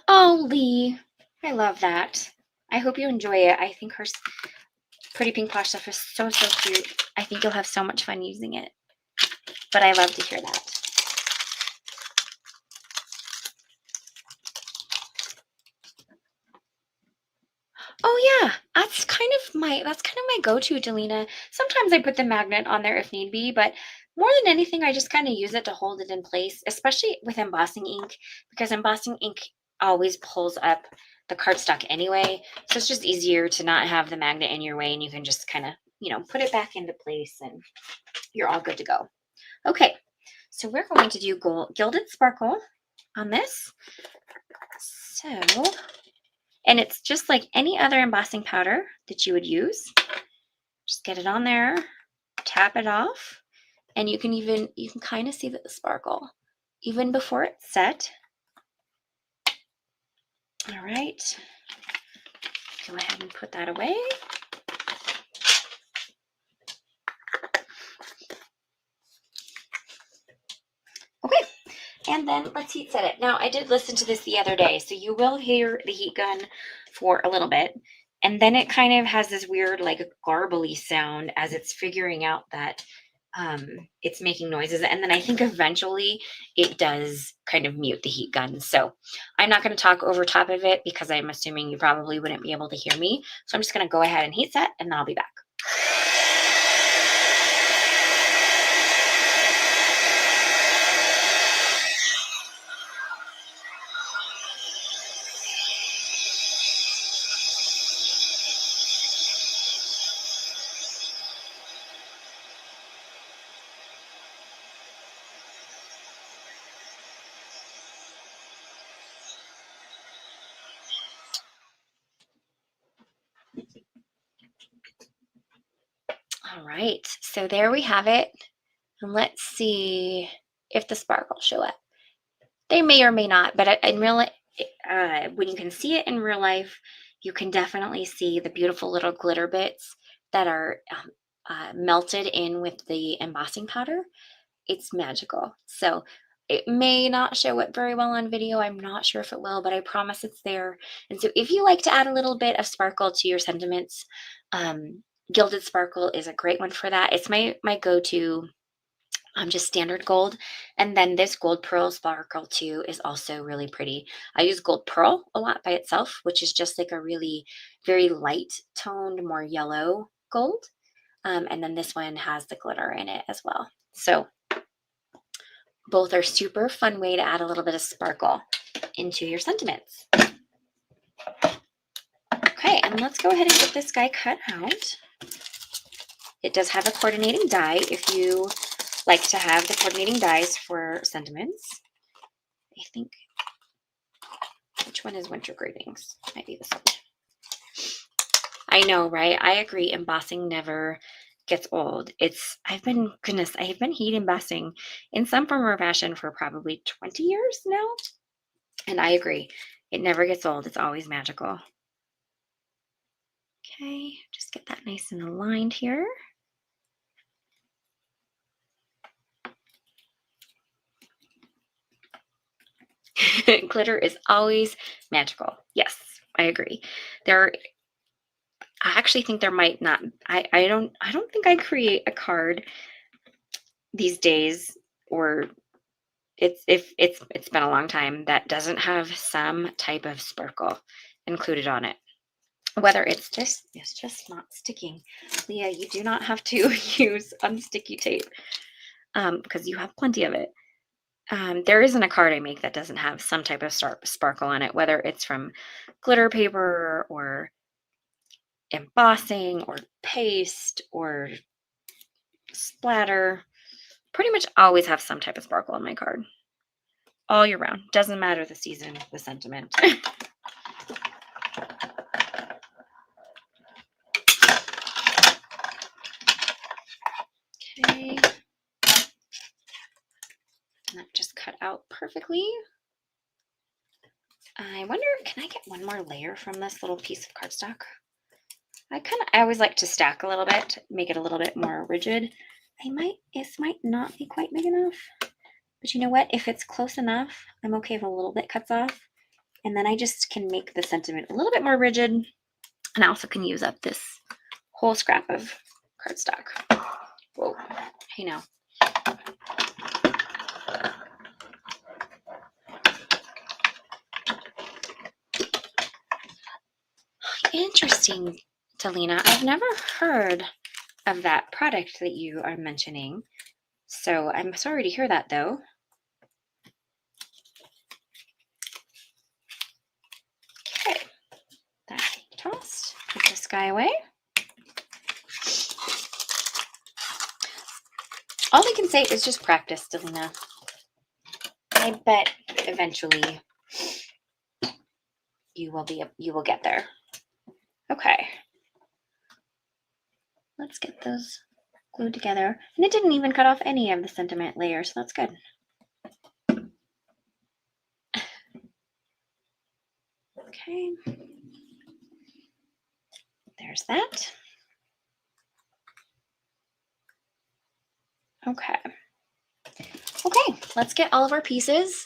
Oh, Lee, I love that. I hope you enjoy it. I think her Pretty Pink Posh stuff is so, so cute. I think you'll have so much fun using it. But I love to hear that. Oh yeah, that's kind of my go-to, Delina. Sometimes I put the magnet on there if need be, but more than anything, I just kind of use it to hold it in place, especially with embossing ink, because embossing ink always pulls up the cardstock anyway. So it's just easier to not have the magnet in your way, and you can just kind of, put it back into place, and you're all good to go. Okay, so we're going to do gilded sparkle on this. So. And it's just like any other embossing powder that you would use. Just get it on there, tap it off, and you can kind of see the sparkle even before it's set. All right, go ahead and put that away. Okay, and then let's heat set it. Now, I did listen to this the other day, so you will hear the heat gun for a little bit. And then it kind of has this weird, like, garbly sound as it's figuring out that it's making noises. And then I think eventually it does kind of mute the heat gun. So I'm not going to talk over top of it because I'm assuming you probably wouldn't be able to hear me. So I'm just going to go ahead and heat set and then I'll be back. All right, so there we have it. And let's see if the sparkles show up. They may or may not, but in real when you can see it in real life, you can definitely see the beautiful little glitter bits that are melted in with the embossing powder. It's magical. So it may not show up very well on video. I'm not sure if it will, but I promise it's there. And so if you like to add a little bit of sparkle to your sentiments, gilded sparkle is a great one for that. It's my go-to. Just standard gold. And then this gold pearl sparkle too is also really pretty. I use gold pearl a lot by itself, which is just like a really very light toned, more yellow gold. And then this one has the glitter in it as well. So both are super fun way to add a little bit of sparkle into your sentiments. Okay, and let's go ahead and get this guy cut out. It does have a coordinating die if you like to have the coordinating dies for sentiments. I think, which one is Winter Greetings? Might be this one. I know, right? I agree. Embossing never gets old. I've been heat embossing in some form or fashion for probably 20 years now. And I agree. It never gets old. It's always magical. Okay, just get that nice and aligned here. Glitter is always magical. Yes, I agree. I actually think there might not. I don't think I create a card these days, or it's been a long time, that doesn't have some type of sparkle included on it. Whether it's just not sticking. Leah, you do not have to use unsticky tape because you have plenty of it. There isn't a card I make that doesn't have some type of sparkle on it, whether it's from glitter paper or embossing or paste or splatter. Pretty much always have some type of sparkle on my card. All year round. Doesn't matter the season, the sentiment. Okay. And that just cut out perfectly. I wonder, can I get one more layer from this little piece of cardstock? I always like to stack a little bit, make it a little bit more rigid. This might not be quite big enough, but you know what? If it's close enough, I'm okay if a little bit cuts off. And then I just can make the sentiment a little bit more rigid. And I also can use up this whole scrap of cardstock. Whoa, hey now. Interesting, Talina. I've never heard of that product that you are mentioning. So I'm sorry to hear that, though. Okay, that's tossed. Put this guy away. All I can say is just practice, Talina. I bet eventually you will get there. Okay. Let's get those glued together. And it didn't even cut off any of the sentiment layer, so that's good. Okay. There's that. Okay. Okay, let's get all of our pieces.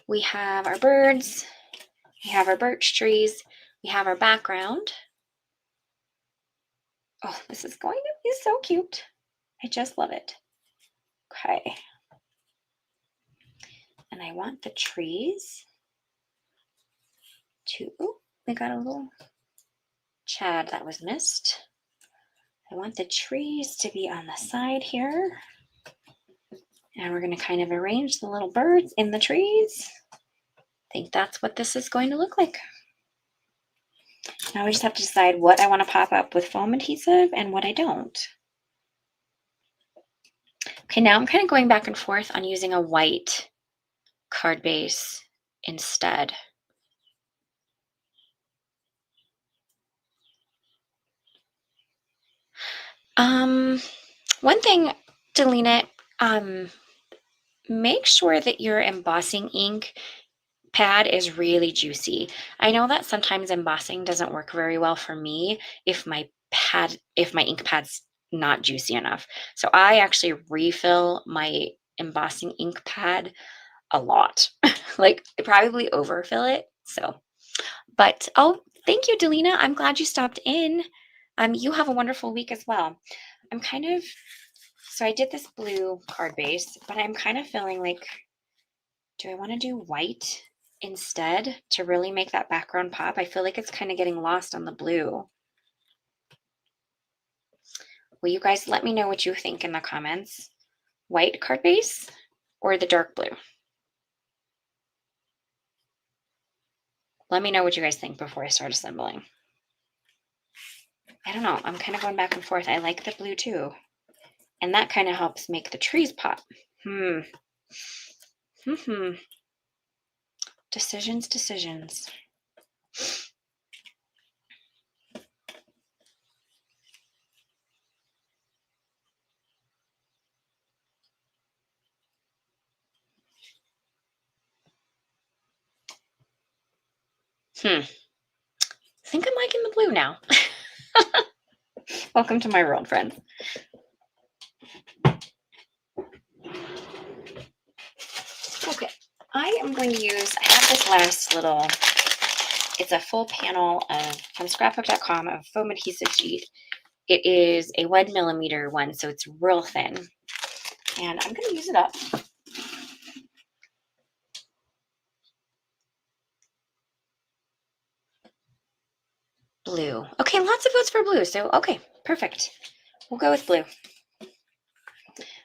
We have our birds. We have our birch trees. We have our background. Oh, this is going to be so cute. I just love it. Okay. And I want the trees to, oh, we got a little Chad that was missed. I want the trees to be on the side here. And we're going to kind of arrange the little birds in the trees. I think that's what this is going to look like. Now we just have to decide what I want to pop up with foam adhesive and what I don't. Okay, now I'm kind of going back and forth on using a white card base instead. One thing, Delina, make sure that your embossing ink pad is really juicy. I know that sometimes embossing doesn't work very well for me if my ink pad's not juicy enough. So I actually refill my embossing ink pad a lot. Like I probably overfill it. So, but oh, thank you, Delina. I'm glad you stopped in. You have a wonderful week as well. I'm kind of, so I did this blue card base, but I'm kind of feeling like, do I want to do white instead to really make that background pop? I feel like it's kind of getting lost on the blue. Will you guys let me know what you think in the comments? White card base or the dark blue? Let me know what you guys think before I start assembling. I don't know. I'm kind of going back and forth. I like the blue too. And that kind of helps make the trees pop. Decisions. I think I'm liking the blue now. Welcome to my world, friends. Okay, I am going to use, I have this last little, it's a full panel from scrapbook.com of foam adhesive sheet. It is a 1mm one, so it's real thin. And I'm going to use it up. Blue. Okay, lots of votes for blue. So, okay, perfect. We'll go with blue.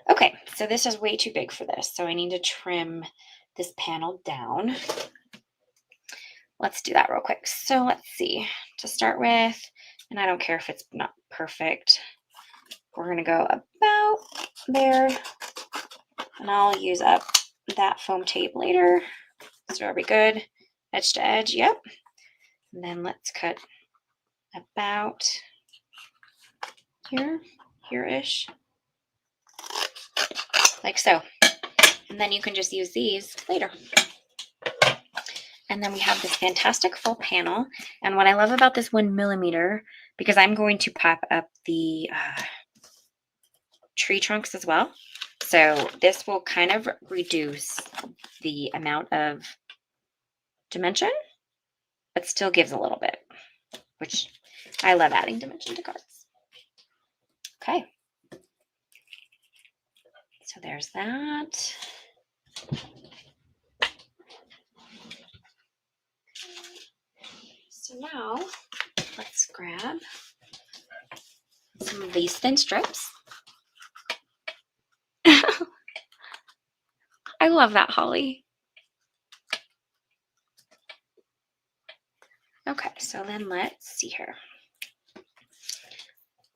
Okay, so this is way too big for this. So I need to trim this panel down. Let's do that real quick. So let's see. To start with, and I don't care if it's not perfect, we're going to go about there. And I'll use up that foam tape later. So are we good? Edge to edge, yep. And then let's cut about here-ish, like so. And then you can just use these later. And then we have this fantastic full panel. And what I love about this 1mm, because I'm going to pop up the tree trunks as well. So this will kind of reduce the amount of dimension, but still gives a little bit, which I love adding dimension to cards. Okay. So there's that. So now let's grab some of these thin strips. I love that, Holly. Okay, so then let's see here.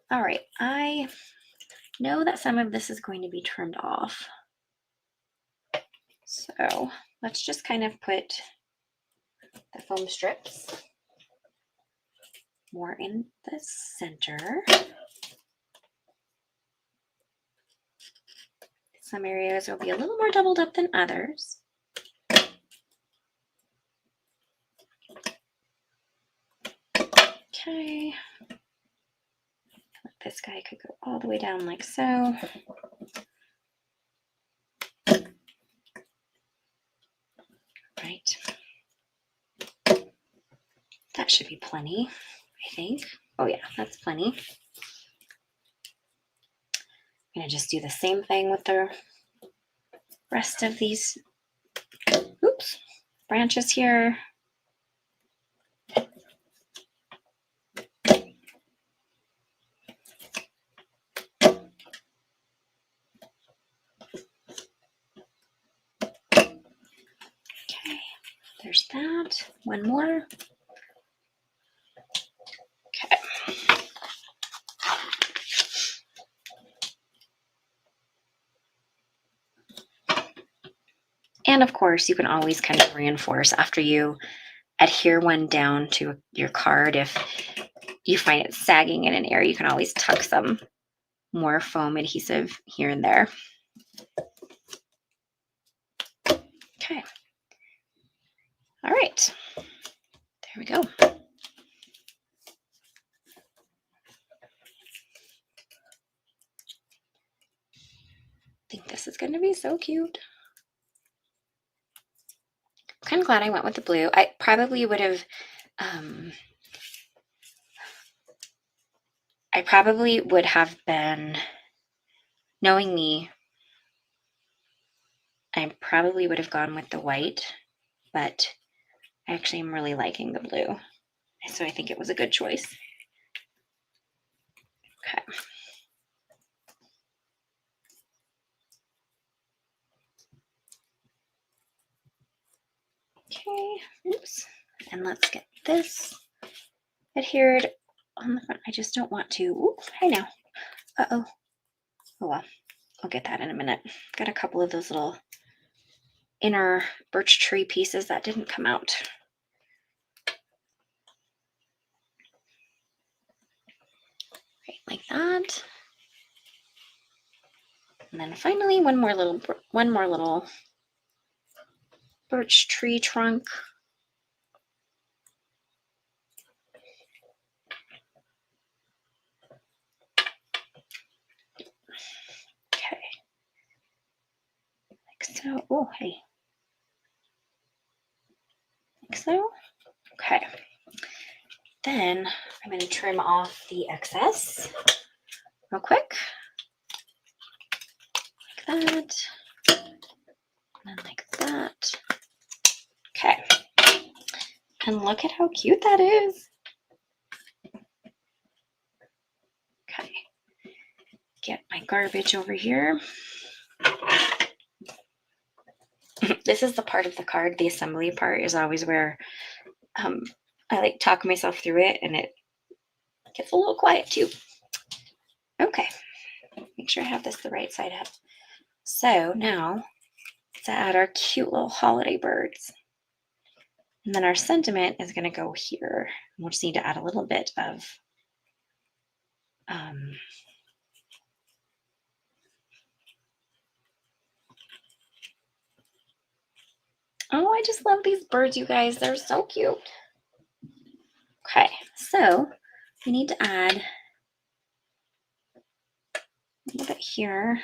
All right, I know that some of this is going to be trimmed off. So let's just kind of put the foam strips more in the center. Some areas will be a little more doubled up than others. Okay. This guy could go all the way down like so. Right. That should be plenty, I think. Oh yeah, that's plenty. I'm gonna just do the same thing with the rest of these, oops, branches here. Okay, there's that. One more. Okay. And of course, you can always kind of reinforce after you adhere one down to your card. If you find it sagging in an area, you can always tuck some more foam adhesive here and there. Okay. All right. There we go. I think this is going to be so cute. I'm kind of glad I went with the blue. I probably would have been, knowing me, I probably would have gone with the white, but I actually am really liking the blue. So I think it was a good choice. Okay. Okay, oops. And let's get this adhered on the front. I just don't want to. Ooh, hi now. Uh-oh. Oh well, I'll get that in a minute. Got a couple of those little inner birch tree pieces that didn't come out. Right, like that. And then finally, one more little birch tree trunk. Okay. Like so. Oh, hey. Like so. Okay. Then I'm going to trim off the excess real quick. Like that. And then like that. Okay. And look at how cute that is. Okay. Get my garbage over here. This is the part of the card, the assembly part is always where I like talk myself through it, and it gets a little quiet too. Okay, make sure I have this the right side up. So now let's add our cute little holiday birds. And then our sentiment is going to go here. We'll just need to add a little bit of oh, I just love these birds, you guys. They're so cute. Okay, so we need to add a little bit here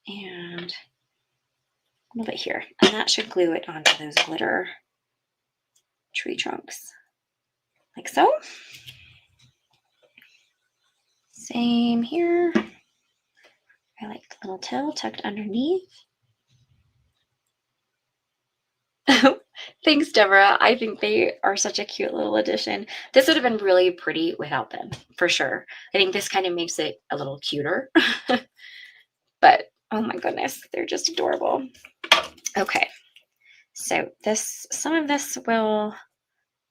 and a little bit here. And that should glue it onto those glitter tree trunks. Like so. Same here. I like the little tail tucked underneath. Thanks, Deborah. I think they are such a cute little addition. This would have been really pretty without them, for sure. I think this kind of makes it a little cuter. But oh my goodness, they're just adorable. Okay, so some of this we'll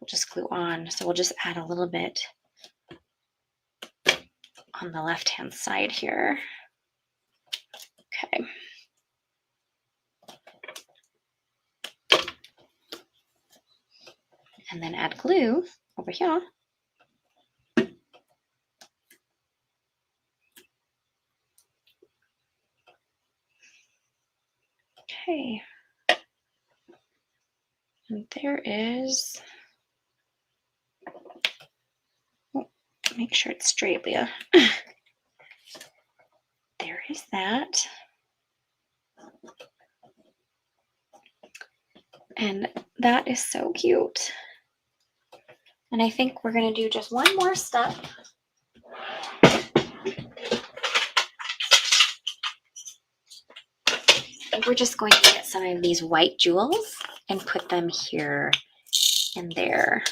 just glue on. So we'll just add a little bit on the left-hand side here. Okay. And then add glue over here. Okay. And there is, oh, make sure it's straight, Leah. There is that. And that is so cute. And I think we're going to do just one more step. We're just going to get some of these white jewels and put them here and there.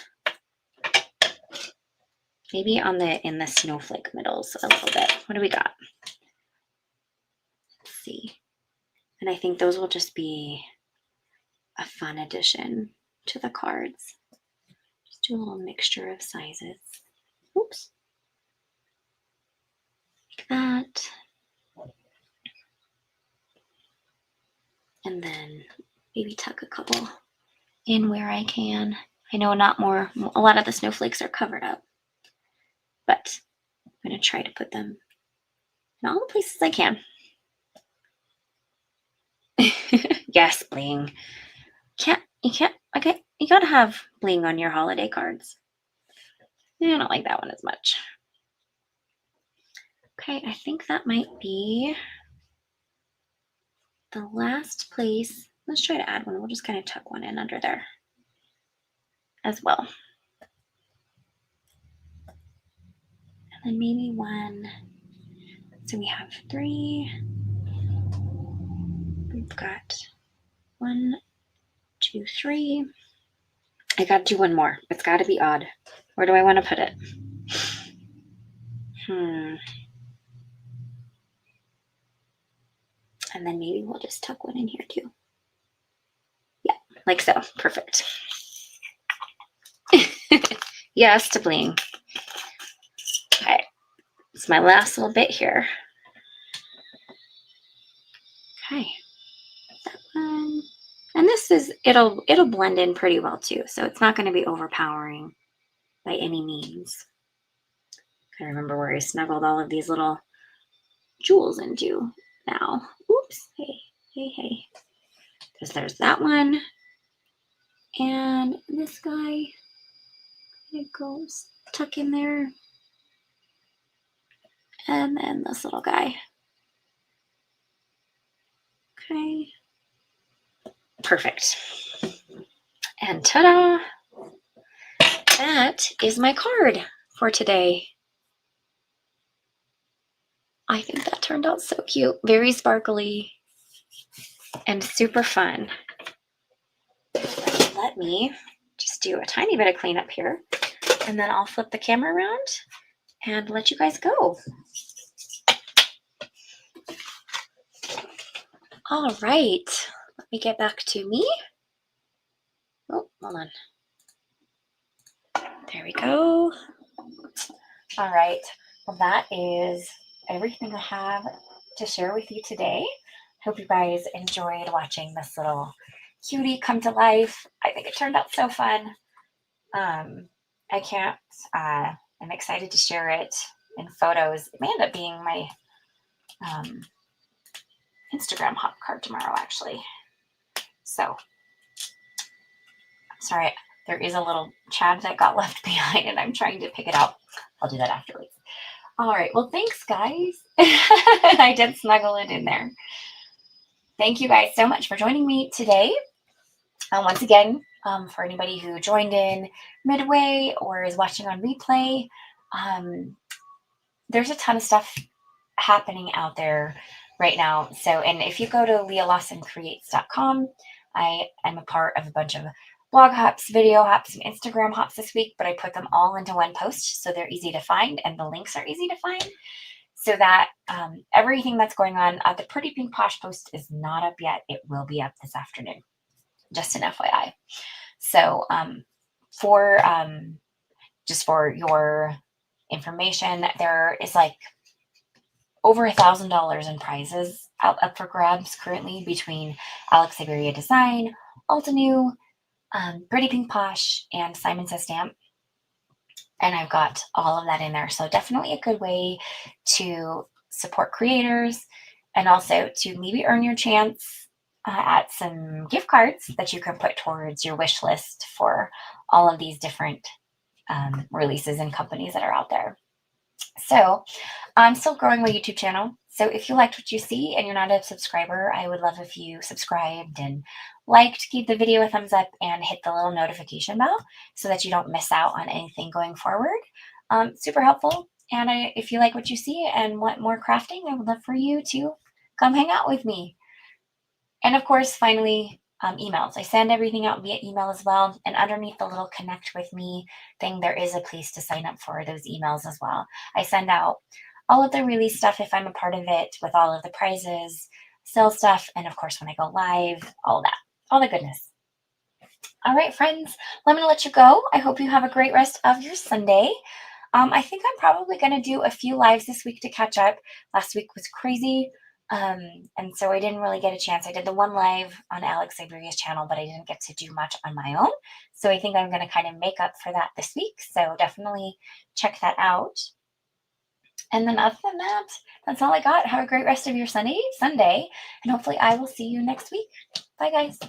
Maybe in the snowflake middles a little bit. What do we got? Let's see. And I think those will just be a fun addition to the cards. Just do a little mixture of sizes. Oops. Like that. And then maybe tuck a couple in where I can. I know a lot of the snowflakes are covered up, but I'm going to try to put them in all the places I can. Yes, bling. Okay, you gotta have bling on your holiday cards. I don't like that one as much. Okay, I think that might be the last place. Let's try to add one. We'll just kind of tuck one in under there as well. And then maybe one. So we have 3. We've got 1, 2, 3. I gotta do one more. It's gotta be odd. Where do I want to put it? And then maybe we'll just tuck one in here too. Yeah, like so. Perfect. Yes to bling. Okay, it's my last little bit here. Okay, that one. And this is, it'll blend in pretty well too, so it's not going to be overpowering by any means. I remember where I snuggled all of these little jewels into now. Oops, hey. Because there's that one. And this guy, it goes tuck in there. And then this little guy. Okay. Perfect. And ta-da! That is my card for today. I think that turned out so cute. Very sparkly and super fun. Let me just do a tiny bit of cleanup here, and then I'll flip the camera around and let you guys go. All right, let me get back to me. Oh, hold on. There we go. All right, well, that is everything I have to share with you today. Hope you guys enjoyed watching this little cutie come to life. I think it turned out so fun. I'm excited to share it in photos. It may end up being my Instagram hop card tomorrow, actually. So, sorry, there is a little Chad that got left behind and I'm trying to pick it out. I'll do that afterwards. All right, well, thanks, guys. I did snuggle it in there. Thank you guys so much for joining me today. Once again, for anybody who joined in midway or is watching on replay, there's a ton of stuff happening out there right now. So, and if you go to leahlawsoncreates.com, I am a part of a bunch of blog hops, video hops, and Instagram hops this week, but I put them all into one post so they're easy to find and the links are easy to find. So that everything that's going on, the Pretty Pink Posh post is not up yet. It will be up this afternoon. Just an FYI. So just for your information, there is like over $1,000 in prizes up for grabs currently between Alex Iberia Design, Altenew, Pretty Pink Posh, and Simon Says Stamp. And I've got all of that in there. So definitely a good way to support creators and also to maybe earn your chance at some gift cards that you can put towards your wish list for all of these different releases and companies that are out there. So I'm still growing my YouTube channel. So if you liked what you see and you're not a subscriber, I would love if you subscribed and liked, give the video a thumbs up, and hit the little notification bell so that you don't miss out on anything going forward. Super helpful. And if you like what you see and want more crafting, I would love for you to come hang out with me. And of course, finally, emails. I send everything out via email as well. And underneath the little connect with me thing, there is a place to sign up for those emails as well. I send out all of the release stuff if I'm a part of it, with all of the prizes, sale stuff, and of course, when I go live, all that, all the goodness. All right, friends, I'm going to let you go. I hope you have a great rest of your Sunday. I think I'm probably going to do a few lives this week to catch up. Last week was crazy. And so I didn't really get a chance. I did the one live on Alex Iberia's channel, but I didn't get to do much on my own. So I think I'm going to kind of make up for that this week. So definitely check that out. And then other than that, that's all I got. Have a great rest of your Sunday, and hopefully I will see you next week. Bye, guys.